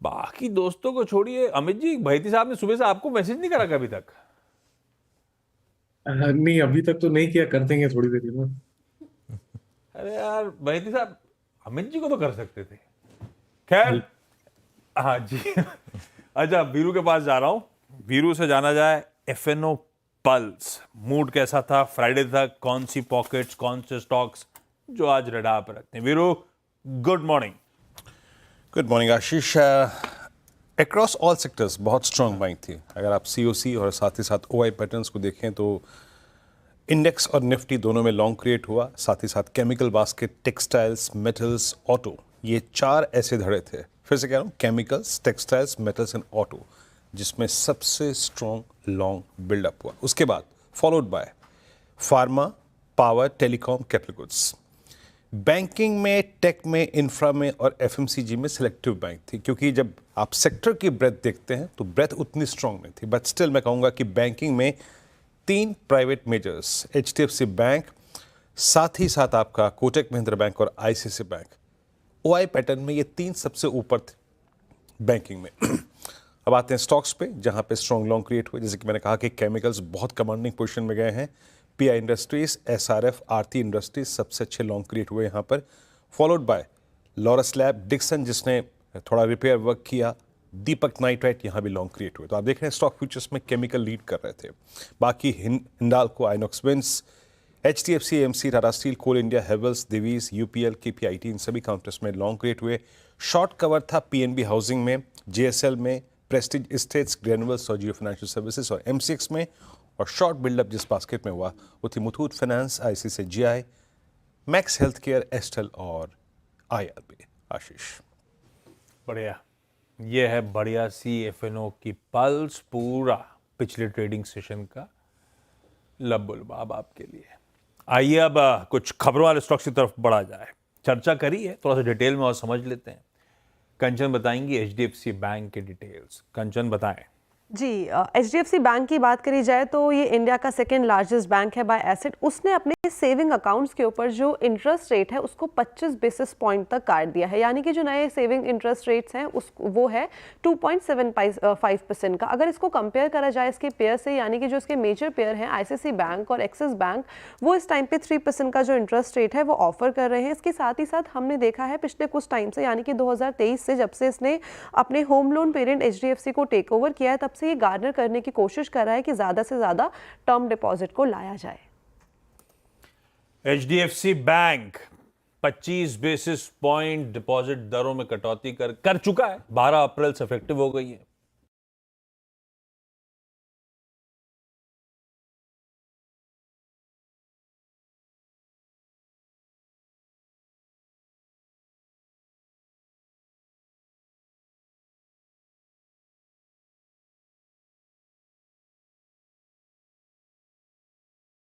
बाकी दोस्तों को छोड़िए, अमित जी भाईती साहब ने सुबह से आपको मैसेज नहीं करा कभी तक? नहीं, अभी तक तो नहीं किया, कर देंगे थोड़ी देर में। अरे यार भाईती साहब, अमित जी को तो कर सकते थे। खैर, हाँ जी। अच्छा, वीरू के पास जा रहा हूं। वीरू से जाना जाए एफएनओ पल्स। मूड कैसा था फ्राइडे तक? कौन सी पॉकेट्स, कौन से स्टॉक्स जो आज रडार पर रखते हैं? Veeru, good morning. Good morning Ashish. Across all sectors बहुत स्ट्रांग बाइंग थी। अगर आप सीओसी और साथ ही साथ ओआई पैटर्न्स को देखें तो इंडेक्स और निफ्टी दोनों में लॉन्ग क्रिएट हुआ। साथ ही साथ chemical basket, textiles, metals, auto, ये चार ऐसे धड़े थे, फिर से कह रहा हूँ, chemicals, textiles, metals and auto, जिसमें सबसे स्ट्रॉन्ग लॉन्ग बिल्डअप हुआ। उसके बाद followed by pharma, power, telecom, capital goods. Banking में, टेक में, इंफ्रा में और एफएमसीजी में सिलेक्टिव बैंक थी, क्योंकि जब आप सेक्टर की ब्रेथ देखते हैं तो ब्रेथ उतनी स्ट्रांग नहीं थी। बट स्टिल मैं कहूँगा कि बैंकिंग में तीन प्राइवेट मेजर्स, एचडीएफसी बैंक, साथ ही साथ आपका कोटक महिंद्रा बैंक और आईसीआईसीआई बैंक, ओआई पैटर्न में ये तीन सबसे ऊपर थे बैंकिंग में। अब आते हैं स्टॉक्स पे, जहां पे स्ट्रॉन्ग लॉन्ग क्रिएट हुए। जैसे कि मैंने कहा कि केमिकल्स बहुत कमांडिंग पोजीशन में गए हैं। PI Industries, SRF, Aarti Industries सबसे अच्छे लॉन्ग क्रिएट हुए यहाँ पर, followed by Laurus Lab, Dixon जिसने थोड़ा रिपेयर वर्क किया, दीपक नाइट्राइट, यहाँ भी लॉन्ग क्रिएट हुए। तो आप देख रहे हैं स्टॉक फ्यूचर्स में केमिकल लीड कर रहे थे। बाकी Hindalco, Inox Winds, HDFC, AMC, Tata Steel, Coal India, Havells, Divi's, UPL, KPIT, इन सभी काउंटर्स में लॉन्ग क्रिएट हुए। शॉर्ट कवर था पीएनबी हाउसिंग में, जेएसएल में, प्रेस्टीज एस्टेट्स, ग्रेनुअल्स और जियो फाइनेंशियल सर्विसेज और एमसीएक्स में। और शॉर्ट बिल्डअप जिस बास्केट में हुआ वो थी Muthoot finance, ICICI, GI, Max Health Care, एस्टेल और आईआरबी। आशीष, बढ़िया। ये है बढ़िया सी एफएनओ की पल्स, पूरा पिछले ट्रेडिंग सेशन का लबुलबाब आपके लिए। आइए अब कुछ खबरों वाले स्टॉक्स की तरफ बढ़ा जाए। चर्चा करी है, थोड़ा सा डिटेल में और समझ लेते हैं। कंचन बताएंगी एचडीएफसी बैंक के डिटेल्स। कंचन बताएं। जी, एचडीएफसी बैंक की बात करी जाए तो ये इंडिया का सेकेंड लार्जेस्ट बैंक है बाय एसेट। उसने अपने सेविंग अकाउंट्स के ऊपर जो इंटरेस्ट रेट है उसको 25 बेसिस पॉइंट तक काट दिया है, यानी कि जो नए सेविंग इंटरेस्ट रेट्स हैं वो है 2.75% का। अगर इसको कंपेयर करा जाए इसके पेयर से, यानी कि जो इसके मेजर पेयर हैं आईसीआईसीआई बैंक और एक्सिस बैंक, वो इस टाइम पे 3% का जो इंटरेस्ट रेट है वो ऑफर कर रहे हैं। इसके साथ ही साथ हमने देखा है पिछले कुछ टाइम से, यानी कि 2023 से, जब से इसने अपने होम लोन पेरेंट एचडीएफसी को टेक ओवर किया है, तब से ये गार्नर करने की कोशिश कर रहा है कि ज्यादा से ज्यादा टर्म डिपॉजिट को लाया जाए। HDFC bank 25 basis point deposit दरों में कटौती कर चुका है। 12 अप्रैल से इफेक्टिव हो गई है।